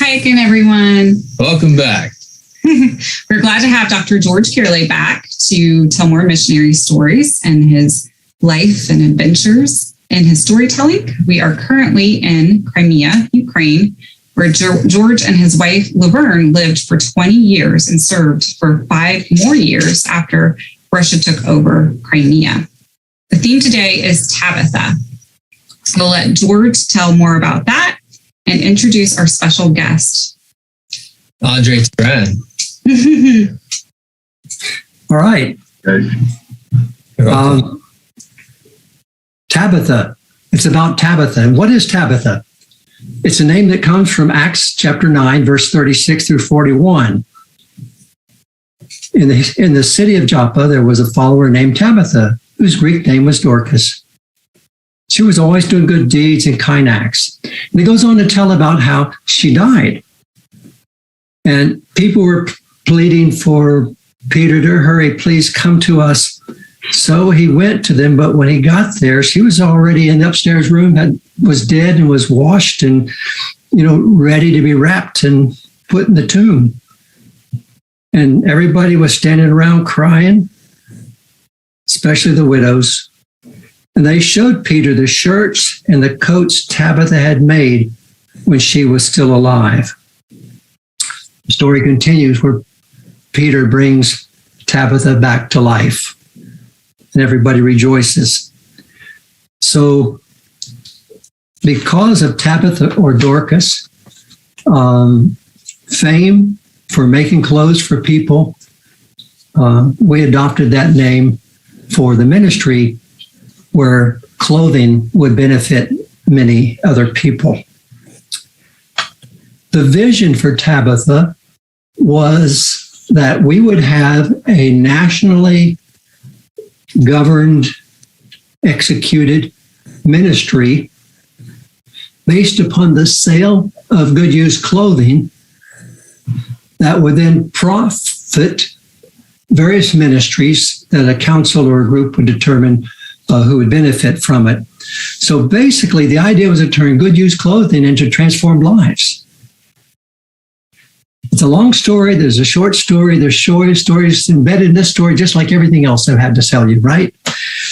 Hi again, everyone. Welcome back. We're glad to have Dr. George Kirley back to tell more missionary stories and his life and adventures in his storytelling. We are currently in Crimea, Ukraine, where George and his wife, Laverne, lived for 20 years and served for 5 more years after Russia took over Crimea. The theme today is Tabatha. We'll let George tell more about that and introduce our special guest, Andrei Taran. All right. Tabatha. It's about Tabatha. And what is Tabatha? It's a name that comes from Acts chapter 9, verse 36 through 41. In the city of Joppa, there was a follower named Tabatha, whose Greek name was Dorcas. She was always doing good deeds and kind acts. And it goes on to tell about how she died. And people were pleading for Peter to hurry, please come to us. So he went to them, but when he got there, she was already in the upstairs room, was dead and was washed and, ready to be wrapped and put in the tomb. And everybody was standing around crying, especially the widows. And they showed Peter the shirts and the coats Tabatha had made when she was still alive. The story continues where Peter brings Tabatha back to life, and everybody rejoices. So because of Tabatha or Dorcas, fame for making clothes for people, we adopted that name for the ministry where clothing would benefit many other people. The vision for Tabatha was that we would have a nationally governed, executed ministry based upon the sale of good used clothing that would then profit various ministries that a council or a group would determine who would benefit from it. So basically, the idea was to turn good used clothing into transformed lives. It's a long story. There's a short story. There's short stories embedded in this story, just like everything else I've had to tell you, right?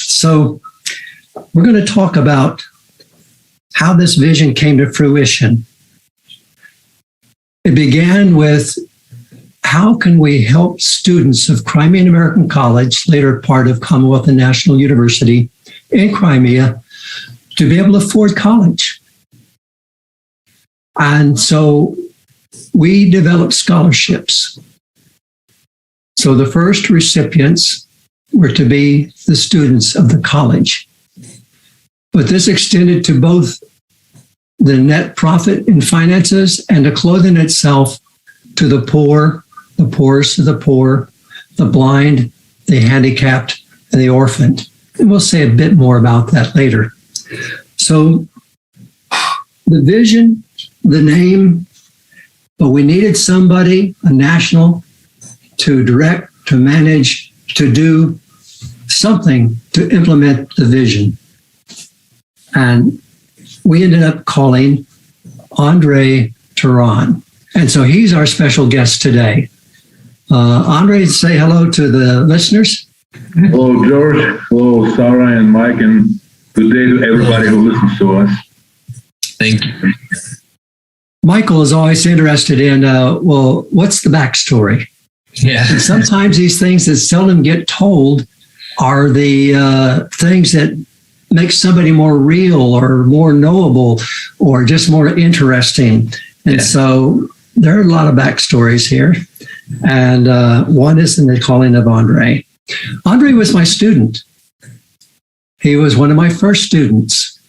So we're going to talk about how this vision came to fruition. It began with how can we help students of Crimean American College, later part of Commonwealth and National University in Crimea, to be able to afford college. And so we developed scholarships. So the first recipients were to be the students of the college. But this extended to both the net profit in finances and the clothing itself to the poor, the poorest of the poor, the blind, the handicapped, and the orphaned. And we'll say a bit more about that later. So the vision, the name, but we needed somebody, a national, to direct, to manage, to do something to implement the vision. And we ended up calling Andrei Taran. And so he's our special guest today. Andrei, say hello to the listeners. Hello, George. Hello, Sarah and Mike, and good day to everybody who listens to us. Thank you. Michael is always interested in, what's the backstory? Yeah. And sometimes these things that seldom get told are the things that make somebody more real or more knowable or just more interesting. And so there are a lot of backstories here. And one is in the calling of Andrei. Andrei was my student. He was one of my first students.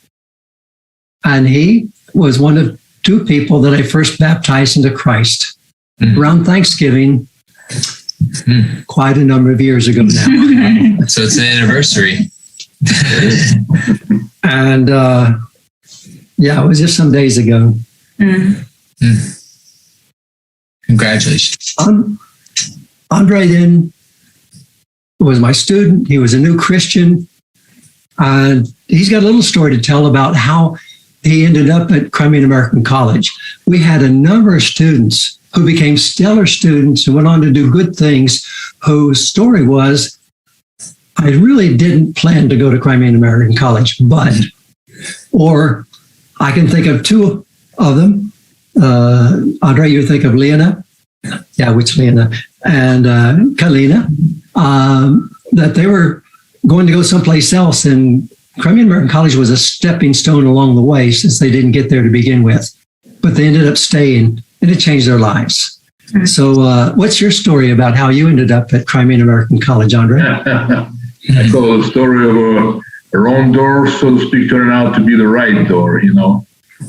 And he was one of 2 people that I first baptized into Christ around Thanksgiving, quite a number of years ago now. So it's an anniversary. And it was just some days ago. Congratulations. Andrei then was my student. He was a new Christian. And he's got a little story to tell about how he ended up at Crimean American College. We had a number of students who became stellar students and went on to do good things, whose story was, I really didn't plan to go to Crimean American College, but, or I can think of two of them. Andrei, you think of Lena? Yeah, which Lena? And Kalina, that they were going to go someplace else, and Crimean American College was a stepping stone along the way, since they didn't get there to begin with. But they ended up staying, and it changed their lives. So what's your story about how you ended up at Crimean American College, Andrei? I call the story of a wrong door, so to speak, turning out to be the right door,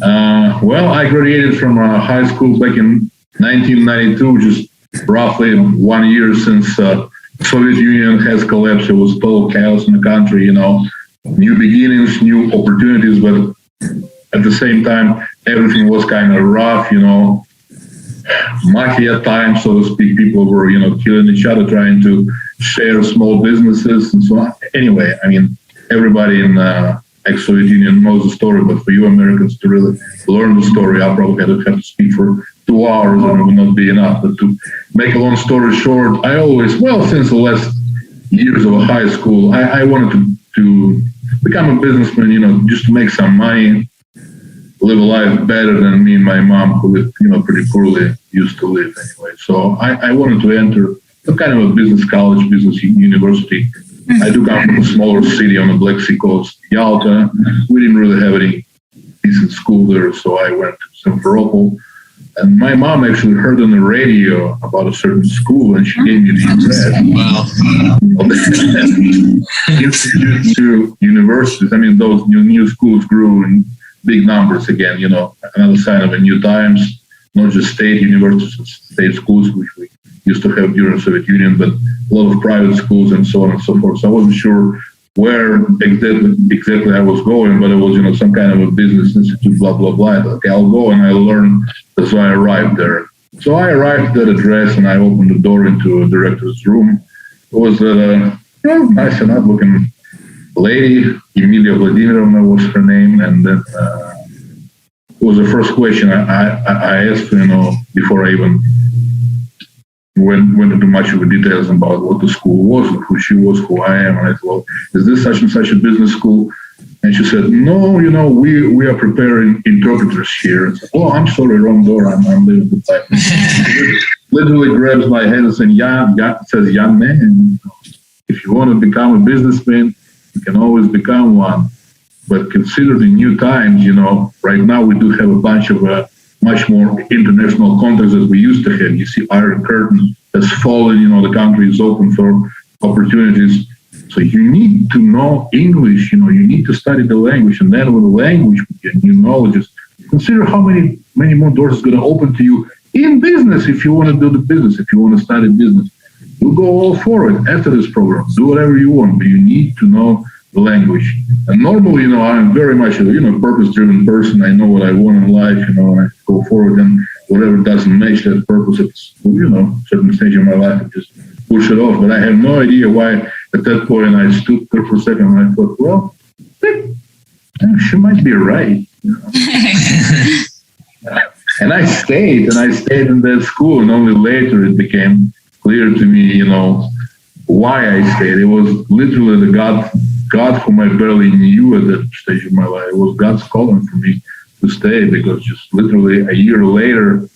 Well, I graduated from high school back in 1992, which is roughly 1 year since Soviet Union has collapsed. It was total chaos in the country, new beginnings, new opportunities, but at the same time, everything was kind of rough, mafia time, so to speak. People were, killing each other, trying to share small businesses and so on. Anyway, everybody in ex-Soviet Union knows the story, but for you Americans to really learn the story, I'll probably have to speak for 2 hours and it will not be enough. But to make a long story short, I always, since the last years of high school, I wanted to become a businessman, just to make some money, live a life better than me and my mom, who lived, pretty poorly, used to live anyway. So I wanted to enter some kind of a business college, business university. I do come from a smaller city on the Black Sea coast, Yalta. We didn't really have any decent school there, so I went to Simferopol. And my mom actually heard on the radio about a certain school, and she gave me the address. Introduced to universities. Those new schools grew in big numbers again, another sign of a new times, not just state universities, state schools, which we used to have during the Soviet Union, but a lot of private schools and so on and so forth. So I wasn't sure where exactly I was going, but it was, some kind of a business institute, blah, blah, blah. Okay, I'll go and I'll learn. So I arrived there. So I arrived at that address and I opened the door into a director's room. It was a nice enough looking lady, Emilia Vladimirovna was her name. And then it was the first question I asked her, before I even went into much of the details about what the school was, who she was, who I am. And I said, well, is this such and such a business school? And she said, no, we are preparing interpreters here. I said, oh, I'm sorry, wrong door. I'm leaving the time. Literally grabs my hand and says, young man, if you want to become a businessman, you can always become one. But consider the new times, right now we do have a bunch of much more international contacts as we used to have. You see, Iron Curtain has fallen, the country is open for opportunities. So you need to know English, you need to study the language. And then with the language and new knowledge, consider how many more doors is going to open to you in business if you want to do the business, if you want to study business. You'll go all for it after this program. Do whatever you want, but you need to know the language. And normally, I'm very much a, purpose-driven person. I know what I want in life, I go forward, and whatever doesn't match that purpose, it's, certain stage of my life, I just push it off. But I have no idea why at that point I stood there for a second and I thought, well, she might be right. And I stayed in that school, and only later it became clear to me, why I stayed. It was literally the God whom I barely knew at that stage of my life. It was God's calling for me to stay, because just literally a year later,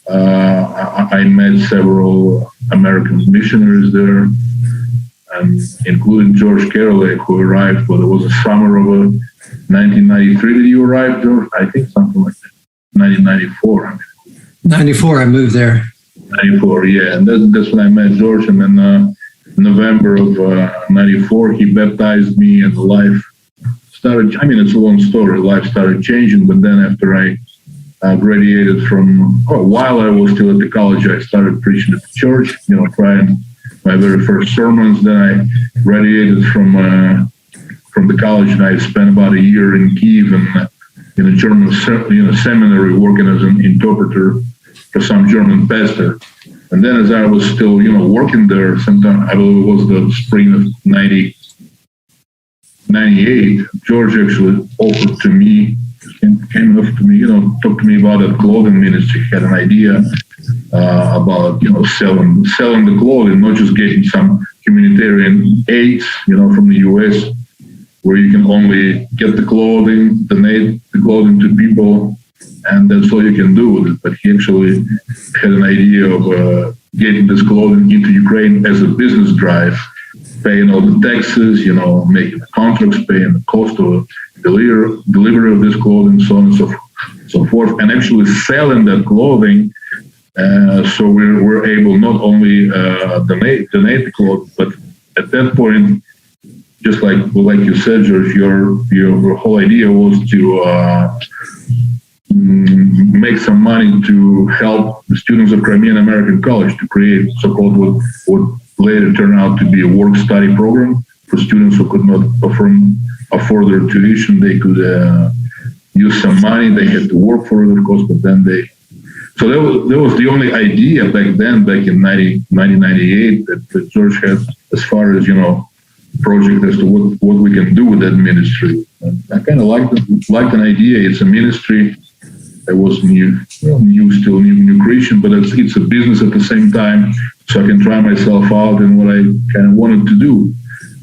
I met several American missionaries there, and including George Carolay, who arrived, but it was the summer of 1993 that you arrived, or I think something like that, 1994. 94, I moved there. 94, yeah, and that's when I met George, and then November of 94, he baptized me, and life started, it's a long story, life started changing, but then after I graduated while I was still at the college, I started preaching at the church, trying my very first sermons. Then I graduated from the college, and I spent about a year in Kiev and in a German seminary working as an interpreter for some German pastor. And then as I was still, working there, sometime, I believe it was the spring of 98, George actually offered to me, came up to me, talked to me about that clothing ministry. He had an idea about, selling the clothing, not just getting some humanitarian aid, from the U.S., where you can only get the clothing, donate the clothing to people, and that's all you can do with it. But he actually had an idea of getting this clothing into Ukraine as a business drive, paying all the taxes, making the contracts, paying the cost of delivery of this clothing, so on and so forth, and actually selling that clothing. So we're able not only donate the clothing, but at that point, just like you said, George, your whole idea was to make some money to help the students of Crimean American College to create so-called what later turned out to be a work-study program for students who could not afford their tuition. They could use some money. They had to work for it, of course, but then So that was the only idea back in 1998 that George had as far as, project as to what we can do with that ministry. And I kind of liked an idea. It's a ministry that was new Christian, but it's a business at the same time, so I can try myself out in what I kind of wanted to do.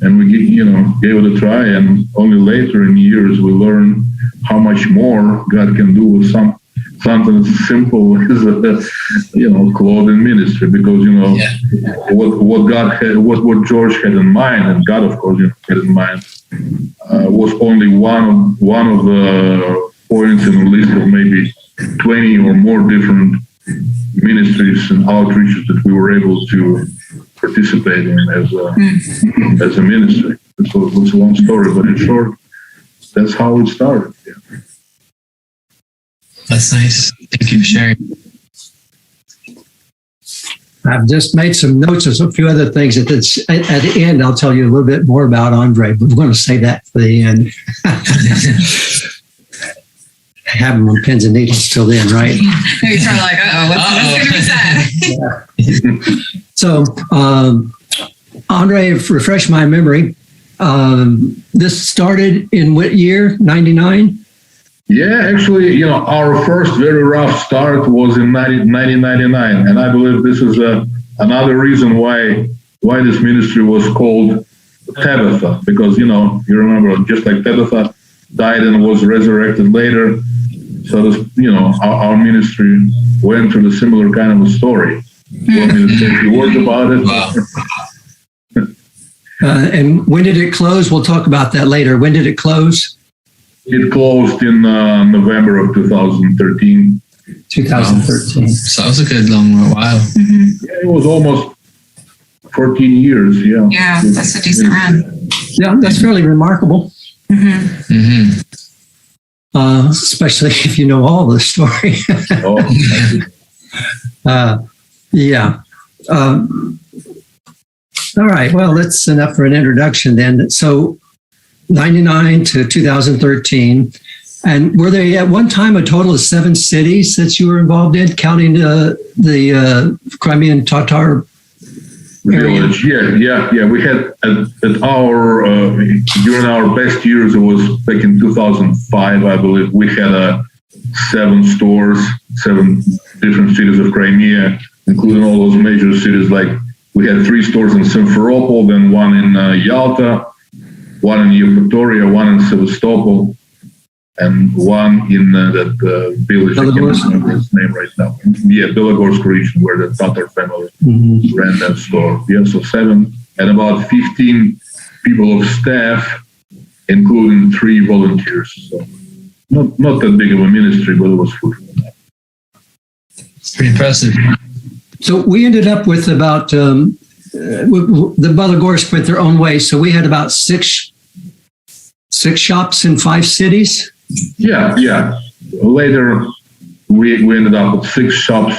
And we gave it a try, and only later in years we learned how much more God can do with something as simple as a clothing ministry, because what George had in mind, and God of course had in mind, was only one of the points in a list of maybe 20 or more different ministries and outreaches that we were able to participate in as a ministry. So it was a long story, but in short, that's how it started. Yeah. That's nice. Thank you for sharing. I've just made some notes of a few other things. At the end, I'll tell you a little bit more about Andrei, but we're going to save that for the end. Have them on pins and needles till then, right? You're kind of like, what's going to be said? So, Andrei, refresh my memory. This started in what year? 99? Yeah, actually, our first very rough start was in 1999, and I believe this is another reason why this ministry was called Tabatha, because you remember, just like Tabatha died and was resurrected later, so our ministry went through a similar kind of a story. You want me to say a few words about it? Wow. And when did it close? We'll talk about that later. When did it close? It closed in November of 2013. 2013. So that was a good long while. Mm-hmm. Yeah, it was almost 14 years. Yeah. Yeah, that's a decent run. Yeah, that's fairly remarkable. Mm-hmm. Mm-hmm. Especially if you know all the story. Yeah. All right. Well, that's enough for an introduction then. So 99 to 2013. And were there at one time a total of 7 cities that you were involved in, counting the Crimean Tatar area? Village? Yeah. We had at our during our best years, it was back in 2005, I believe. We had 7 stores, 7 different cities of Crimea, including all those major cities. Like we had 3 stores in Simferopol, then 1 in Yalta, 1 in Yevpatoria, 1 in Sevastopol, and 1 in that village. I can't remember its name right now. Yeah, Belogorsk region, where the Tatar family ran that store. Yeah, so 7, and about 15 people of staff, including 3 volunteers. So not that big of a ministry, but it was fruitful. It's pretty impressive. So we ended up with about the Belogorsk went their own way. So we had about 6 shops in 5 cities. Yeah. Later, we ended up with 6 shops.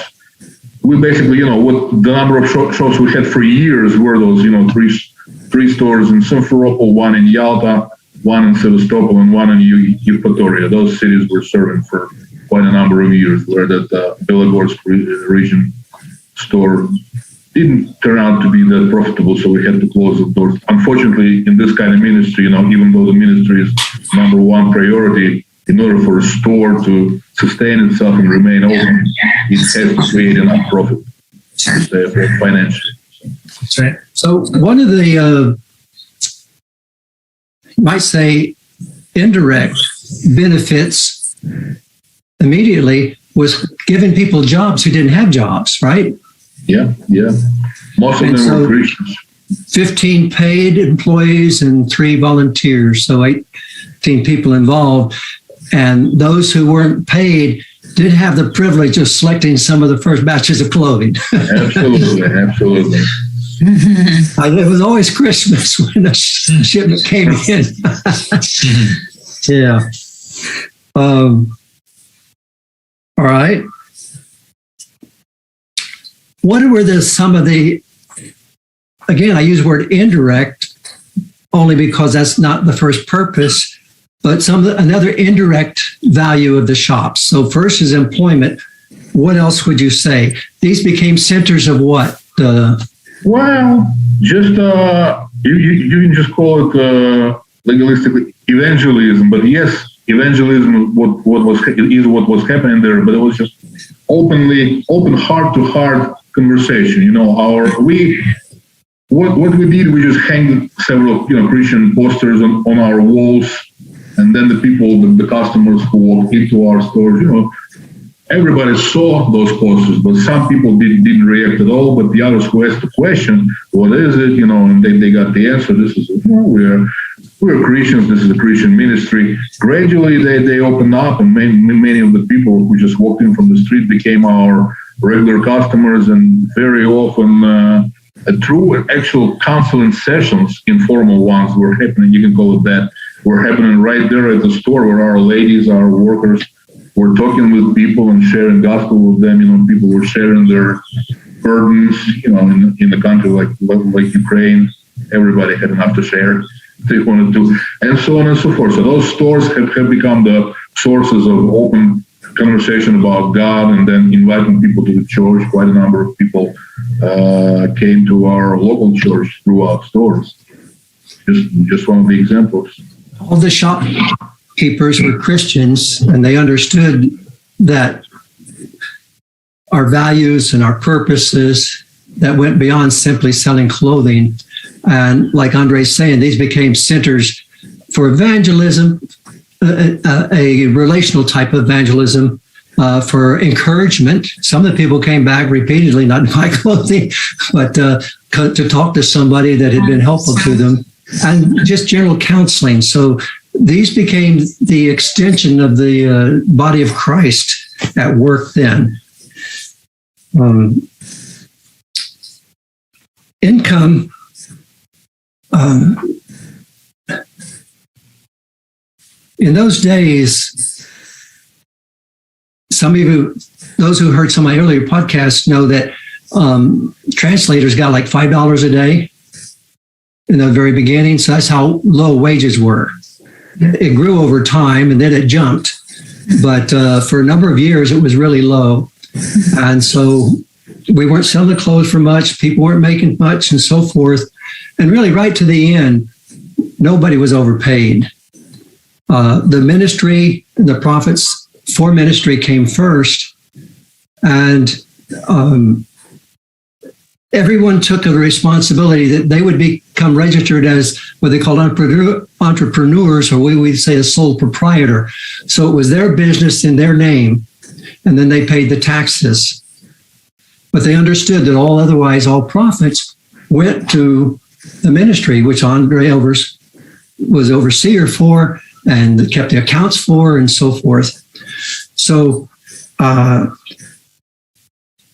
We basically, what the number of shops we had for years were those, 3 stores in Simferopol, 1 in Yalta, 1 in Sevastopol, and 1 in Yevpatoria. Those cities were serving for quite a number of years, where that Belogorsk region store didn't turn out to be that profitable, so we had to close the doors. Unfortunately, in this kind of ministry, even though the ministry is number 1 priority, in order for a store to sustain itself and remain open, it has to create enough profit financially. That's right. So one of the, you might say, indirect benefits immediately was giving people jobs who didn't have jobs, right? Yeah. Most of them were Christians. 15 paid employees and 3 volunteers, so 18 people involved. And those who weren't paid did have the privilege of selecting some of the first batches of clothing. Absolutely. It was always Christmas when the shipment came in. Yeah. All right. What were some of the, again, I use the word indirect only because that's not the first purpose, but another indirect value of the shops. So first is employment. What else would you say? These became centers of what? Well, just you can just call it legalistically evangelism, but yes, evangelism what was happening there, but it was just open heart-to-heart conversation. What we did, we just hang several Christian posters on our walls, and then the customers who walked into our stores, everybody saw those posters, but some people didn't react at all. But the others who asked the question, what is it? And they got the answer. This is, we're Christians. This is a Christian ministry. Gradually, they opened up, and many of the people who just walked in from the street became our regular customers, and very often true actual counseling sessions, informal ones, were happening. You can call it that. Were happening right there at the store, where our ladies, our workers, were talking with people and sharing gospel with them. People were sharing their burdens. In the country like Ukraine, everybody had enough to share. They wanted to, and so on and so forth. So those stores have become the sources of open conversation about God, and then inviting people to the church. Quite a number of people came to our local church through our stores. Just one of the examples. All the shopkeepers were Christians, and they understood that our values and our purposes that went beyond simply selling clothing. And like Andrei's saying, these became centers for evangelism, a relational type of evangelism, for encouragement. Some of the people came back repeatedly, not to buy clothing, but to talk to somebody that had been helpful to them, and just general counseling. So these became the extension of the body of Christ at work then. Income. In those days, some of you, those who heard some of my earlier podcasts, know that translators got like $5 a day in the very beginning. So that's how low wages were. It grew over time, and then it jumped. But for a number of years, it was really low. And so we weren't selling clothes for much. People weren't making much, and so forth. And really, right to the end, nobody was overpaid. The ministry, the prophets for ministry came first, and everyone took a responsibility that they would become registered as what they called entrepreneurs, or we would say a sole proprietor. So it was their business in their name, and then they paid the taxes. But they understood that all profits went to the ministry, which Andrei was overseer for and kept the accounts for, and so forth. So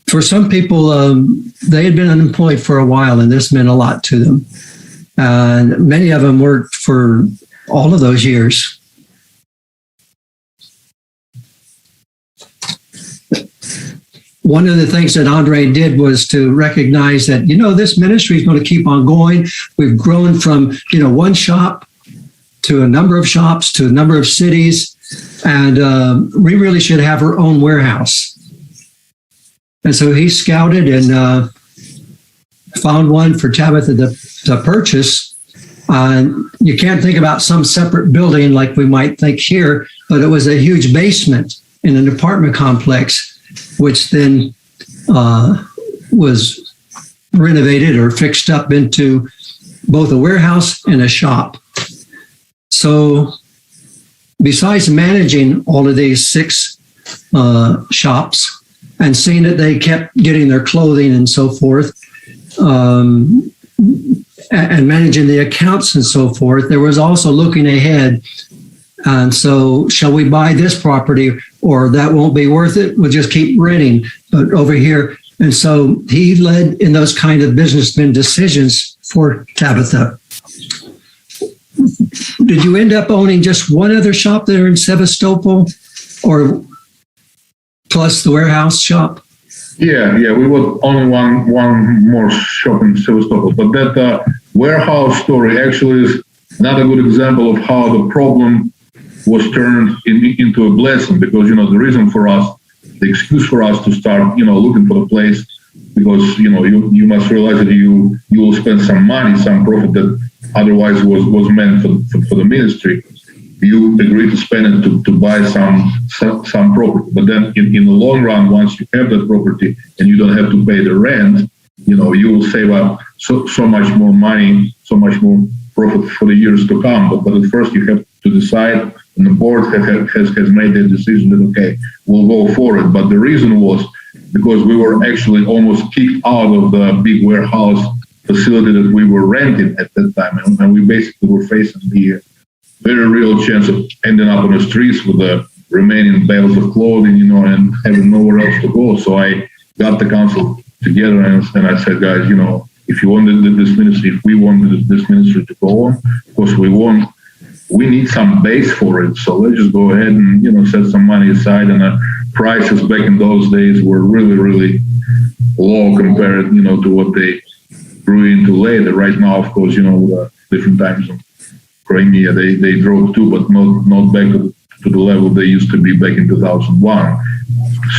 for some people, they had been unemployed for a while, and this meant a lot to them. And many of them worked for all of those years. One of the things that Andrei did was to recognize that, this ministry is going to keep on going. We've grown from, one shop to a number of shops to a number of cities, and we really should have our own warehouse. And so he scouted and found one for Tabatha to purchase, You can't think about some separate building like we might think here, but it was a huge basement in an apartment complex, which then was renovated or fixed up into both a warehouse and a shop. So besides managing all of these 6 shops and seeing that they kept getting their clothing and so forth, and managing the accounts and so forth, there was also looking ahead. And so, shall we buy this property, or that won't be worth it? We'll just keep renting. But over here, and so he led in those kind of businessman decisions for Tabatha. Did you end up owning just one other shop there in Sevastopol, or plus the warehouse shop? Yeah, we were only one more shop in Sevastopol, but that warehouse story actually is not a good example of how the problem was turned into a blessing, because, the reason for us, the excuse for us to start, looking for the place, because, you must realize that you will spend some money, some profit that otherwise was meant for the ministry. You agree to spend it to buy some property, but then in the long run, once you have that property and you don't have to pay the rent, you will save up so much more money, so much more profit for the years to come. But at first you have to decide, and the board has made the decision that, okay, we'll go for it. But the reason was because we were actually almost kicked out of the big warehouse facility that we were renting at that time, and we basically were facing the very real chance of ending up on the streets with the remaining bales of clothing, and having nowhere else to go. So I got the council together and I said, guys, if you wanted this ministry, if we wanted this ministry to go on, of course we need some base for it. So let's just go ahead and, set some money aside. And the prices back in those days were really, really low compared, to what they grew into later. Right now, of course, different times in Crimea, they drove too, but not back to the level they used to be back in 2001.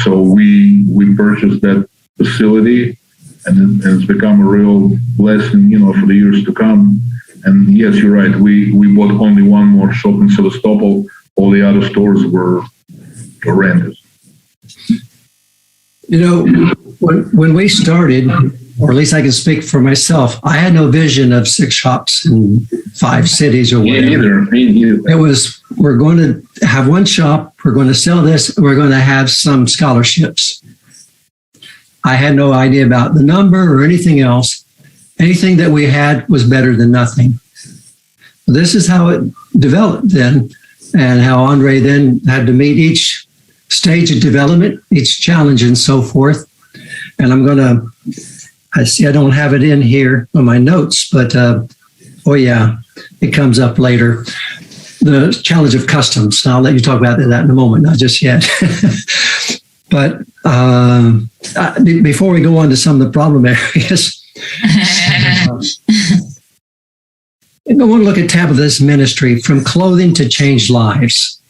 So we purchased that facility, and it's become a real blessing, for the years to come. And yes, you're right. We bought only one more shop in Sevastopol. All the other stores were rented. When we started, or at least I can speak for myself, I had no vision of 6 shops in 5 cities or whatever. Me neither. It was, we're going to have one shop, we're going to sell this, we're going to have some scholarships. I had no idea about the number or anything else. Anything that we had was better than nothing. This is how it developed then, and how Andrei then had to meet each stage of development, each challenge and so forth. And I see I don't have it in here on my notes, but it comes up later. The challenge of customs. I'll let you talk about that in a moment, not just yet. But before we go on to some of the problem areas, I want to look at Tabatha's ministry, from clothing to change lives.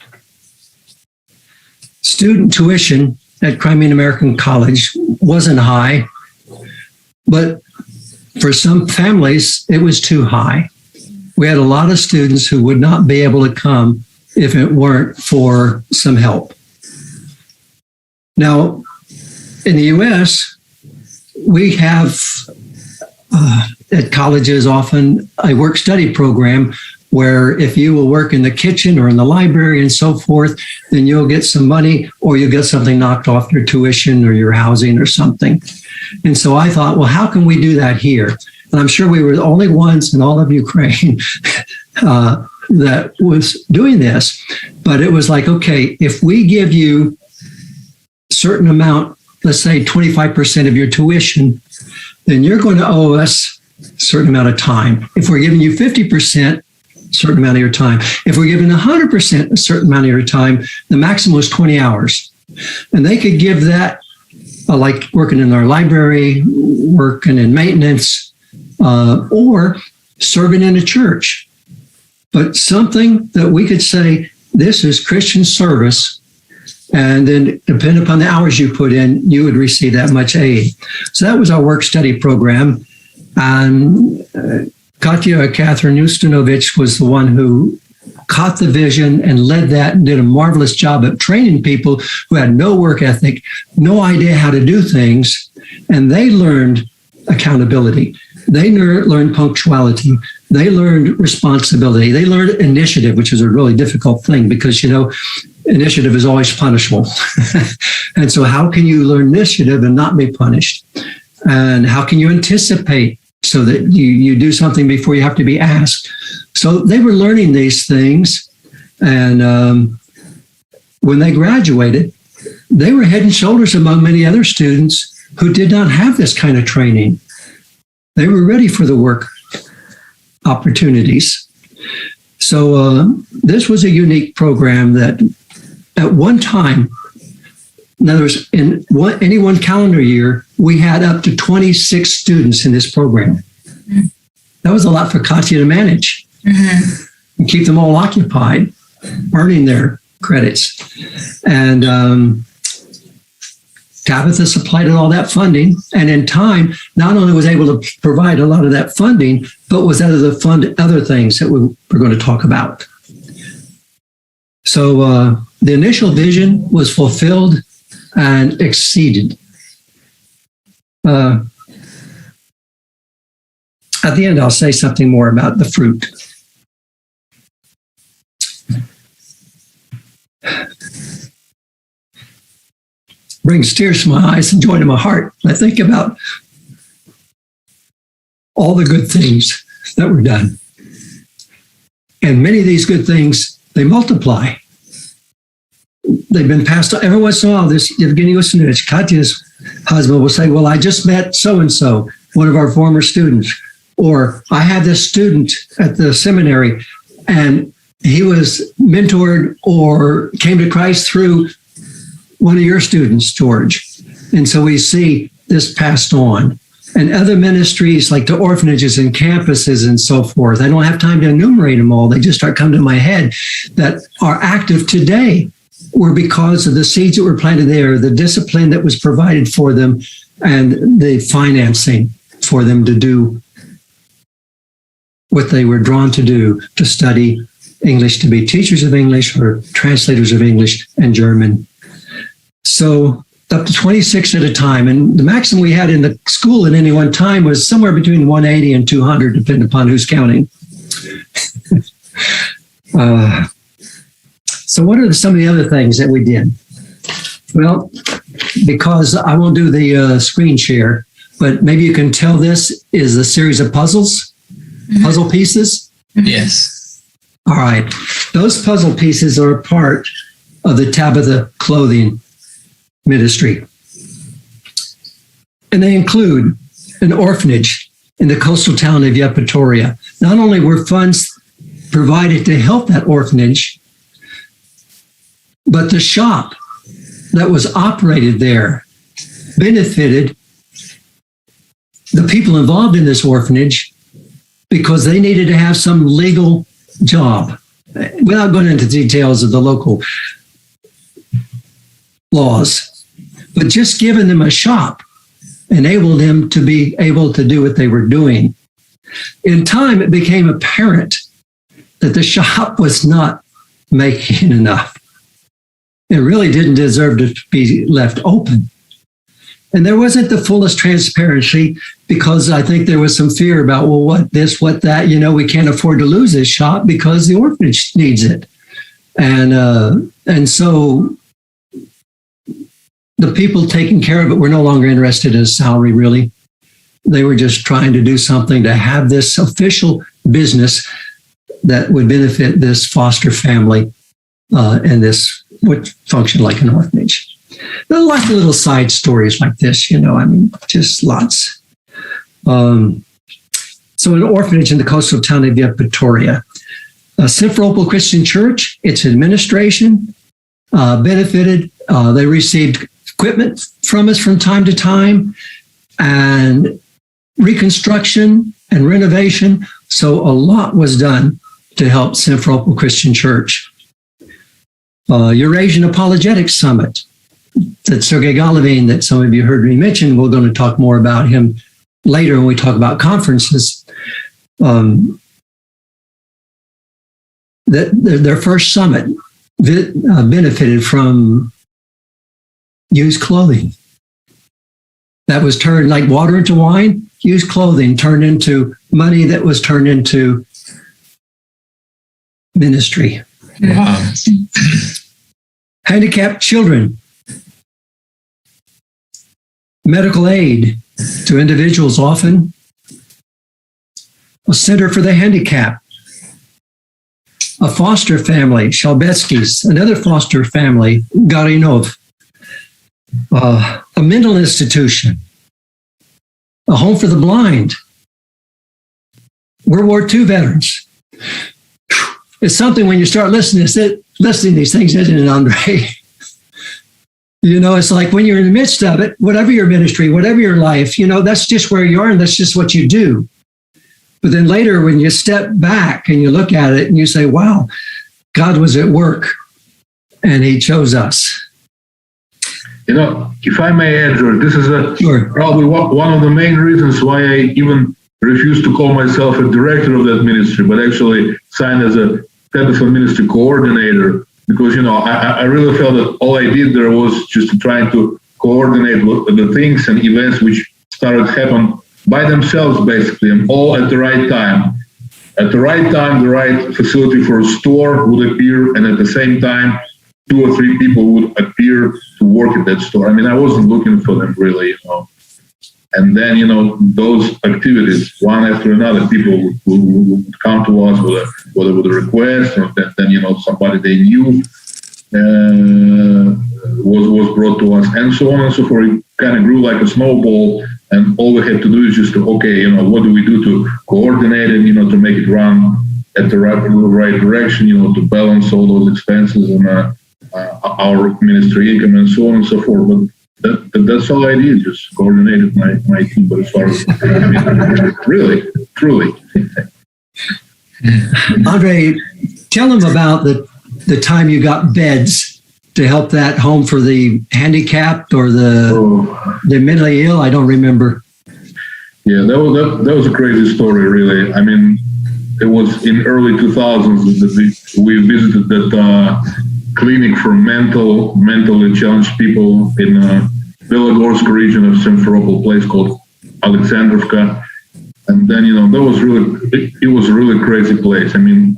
Student tuition at Crimean American College wasn't high, but for some families, it was too high. We had a lot of students who would not be able to come if it weren't for some help. Now, in the U.S., we have at colleges often a work-study program where if you will work in the kitchen or in the library and so forth, then you'll get some money, or you'll get something knocked off your tuition or your housing or something. And so I thought, well, how can we do that here? And I'm sure we were the only ones in all of Ukraine that was doing this. But it was like, okay, if we give you a certain amount, let's say 25% of your tuition, then you're going to owe us a certain amount of time. If we're giving you 50%, a certain amount of your time. If we're giving 100% a certain amount of your time, the maximum is 20 hours. And they could give that, like working in our library, working in maintenance, or serving in a church. But something that we could say, this is Christian service, and then depending upon the hours you put in, you would receive that much aid. So that was our work-study program. And Katya Catherine Ustinovich was the one who caught the vision and led that and did a marvelous job of training people who had no work ethic, no idea how to do things, and they learned accountability. They learned punctuality. They learned responsibility. They learned initiative, which is a really difficult thing because, initiative is always punishable. And so how can you learn initiative and not be punished? And how can you anticipate so that you do something before you have to be asked? So they were learning these things. And when they graduated, they were head and shoulders among many other students who did not have this kind of training. They were ready for the work opportunities. So this was a unique program that at one time, in other words, in any one calendar year, we had up to 26 students in this program. Mm-hmm. That was a lot for Katya to manage and keep them all occupied, earning their credits. And Tabatha supplied all that funding, and in time, not only was able to provide a lot of that funding, but was able to fund other things that we're going to talk about. So the initial vision was fulfilled and exceeded. At the end, I'll say something more about the fruit. Brings tears to my eyes and joy to my heart. I think about all the good things that were done. And many of these good things, they multiply. They've been passed on. Every once in a while, this Evgeny Ustinovich, Katya's husband, will say, well, I just met so-and-so, one of our former students. Or I had this student at the seminary, and he was mentored or came to Christ through one of your students, George. And so we see this passed on. And other ministries like the orphanages and campuses and so forth, I don't have time to enumerate them all. They just start coming to my head that are active today were because of the seeds that were planted there, the discipline that was provided for them, and the financing for them to do what they were drawn to do, to study English, to be teachers of English or translators of English and German. So up to 26 at a time. And the maximum we had in the school at any one time was somewhere between 180 and 200, depending upon who's counting. So what are some of the other things that we did? Well, because I won't do the screen share, but maybe you can tell this is a series of puzzles, puzzle pieces. Yes. All right. Those puzzle pieces are a part of the Tabatha clothing ministry. And they include an orphanage in the coastal town of Yevpatoria. Not only were funds provided to help that orphanage, but the shop that was operated there benefited the people involved in this orphanage because they needed to have some legal job. Without going into details of the local laws, but just giving them a shop enabled them to be able to do what they were doing. In time, it became apparent that the shop was not making enough. It really didn't deserve to be left open. And there wasn't the fullest transparency because I think there was some fear about, well, what this, what that, we can't afford to lose this shop because the orphanage needs it. And so the people taking care of it were no longer interested in salary, really. They were just trying to do something to have this official business that would benefit this foster family and this would function like an orphanage. There are lots of little side stories like this, just lots. So an orphanage in the coastal town of Yevpatoria. Simferopol Christian Church, its administration benefited. They received equipment from us from time to time and reconstruction and renovation. So a lot was done to help Simferopol Christian Church. Eurasian Apologetics Summit that Sergei Golovin, that some of you heard me mention, we're going to talk more about him later when we talk about conferences. that their first summit benefited from used clothing. That was turned like water into wine. Used clothing turned into money that was turned into ministry. Wow. Handicapped children, medical aid to individuals often, a center for the handicapped, a foster family, Shalbetskis, another foster family, Garinov, a mental institution, a home for the blind, World War II veterans. It's something when you start listening to these things, isn't it, Andrei? You know, it's like when you're in the midst of it, whatever your ministry, whatever your life, you know, that's just where you are and that's just what you do. But then later, when you step back and you look at it and you say, wow, God was at work and he chose us. You know, if I may add, George, this is Sure. probably one of the main reasons why I even refuse to call myself a director of that ministry, but actually signed as a Tabatha ministry coordinator, because, you know, I really felt that all I did there was just trying to coordinate the things and events which started to happen by themselves, basically, and all at the right time. At the right time, the right facility for a store would appear, and at the same time, 2 or 3 people would appear to work at that store. I mean, I wasn't looking for them really, you know. And then, you know, those activities, one after another, people would come to us with a request, or then, you know, somebody they knew was brought to us, and so on and so forth. It kind of grew like a snowball, and all we had to do is just to, okay, you know, what do we do to coordinate it, you know, to make it run at the right direction, you know, to balance all those expenses and our ministry income and so on and so forth. But that's all I did, just coordinated my team. But as far as, I mean, really, truly. Andrei, tell them about the time you got beds to help that home for the handicapped or the mentally ill. I don't remember. Yeah, that was a crazy story, really. I mean, it was in early 2000s that we visited that clinic for mentally challenged people in Belogorsk region of Simferopol, place called Alexandrovka. And then, you know, that was really, it was a really crazy place. I mean,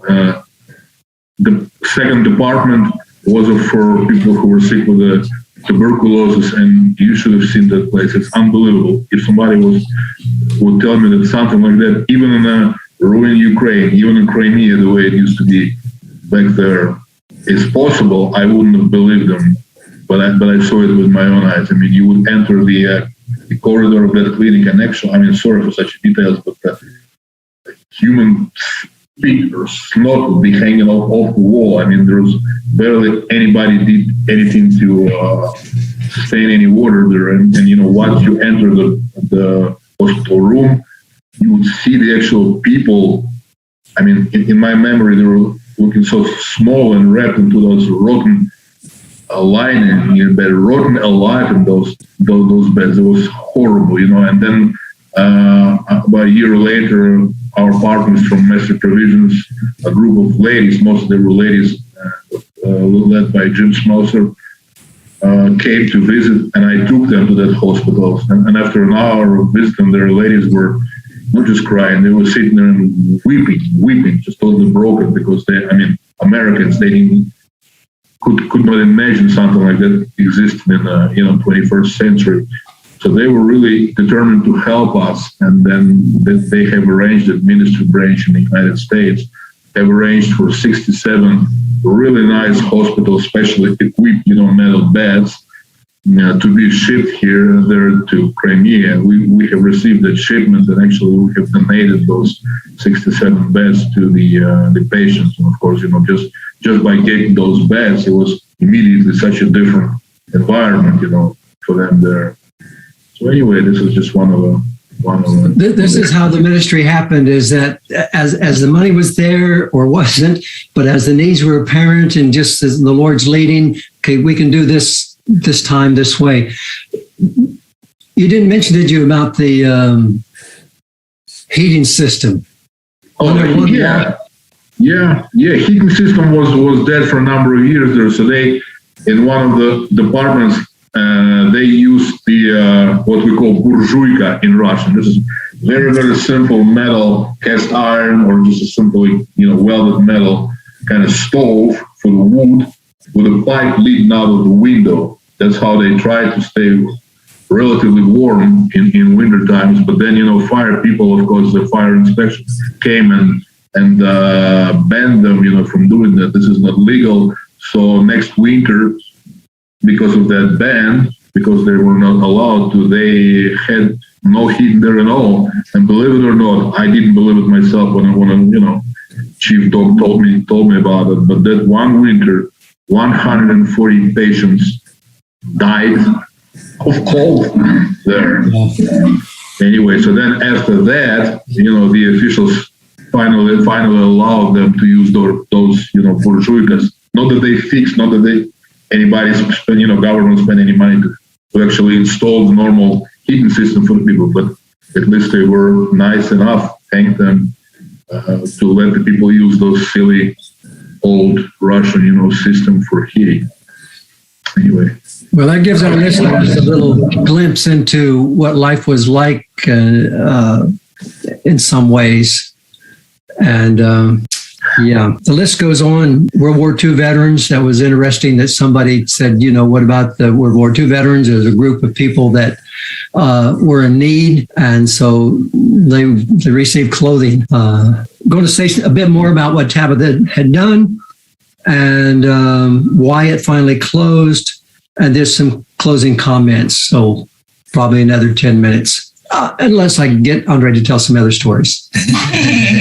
the second department was for people who were sick with tuberculosis, and you should have seen that place. It's unbelievable. If somebody would tell me that something like that, even in ruined Ukraine, even in Crimea, the way it used to be back there, is possible, I wouldn't have believed them. But I saw it with my own eyes. I mean, you would enter the corridor of that clinic, and actually, I mean, sorry for such details, but human feet or snot would be hanging off the wall. I mean, there was barely anybody did anything to stain any water there. And you know, once you enter the hospital room, you would see the actual people. I mean, in my memory, they were looking so small and wrapped into those rotten lining, you know, rotten alive in those beds. It was horrible, you know. And then about a year later, our partners from Master Provisions, a group of ladies, most of them were ladies, led by Jim Smoser, came to visit, and I took them to that hospital. And after an hour of visiting, their ladies were not just crying; they were sitting there and weeping, just totally broken, because Americans, they could not imagine something like that existing in the 21st century. So they were really determined to help us, and then they have arranged a ministry branch in the United States. They've arranged for 67 really nice hospitals, specially equipped, metal beds, to be shipped here and there to Crimea. We have received that shipment, and actually we have donated those 67 beds to the patients. And of course, just by getting those beds, it was immediately such a different environment, for them there. So anyway, this is just one of them. This is how the ministry happened, is that as the money was there or wasn't, but as the needs were apparent and just as the Lord's leading, okay, we can do this time this way. You didn't mention, did you, about the heating system? Oh, yeah. Heating system was dead for a number of years there. So they, in one of the departments, they used the what we call burzhuika in Russian. This is very, very simple metal, cast iron, or just a simple, welded metal kind of stove for the wood with a pipe leading out of the window. That's how they try to stay relatively warm in winter times. But then, fire people, of course, the fire inspection came and banned them, from doing that. This is not legal. So next winter, because of that ban, because they were not allowed to, they had no heat there at all. And believe it or not, I didn't believe it myself when Chief Doc told me about it. But that one winter, 140 patients died of cold there. Anyway, so then after that, the officials finally allowed them to use those burzhuikas. Not that they fixed, not that anybody spent, government spent any money to actually install the normal heating system for the people, but at least they were nice enough, thank them, to let the people use those silly old Russian, system for heating. Anyway. Well, that gives our listeners a little glimpse into what life was like in some ways. And the list goes on. World War II veterans, that was interesting that somebody said, what about the World War II veterans? There's a group of people that were in need, and so they received clothing. I'm going to say a bit more about what Tabatha had done and why it finally closed. And there's some closing comments, so probably another 10 minutes, unless I can get Andrei to tell some other stories.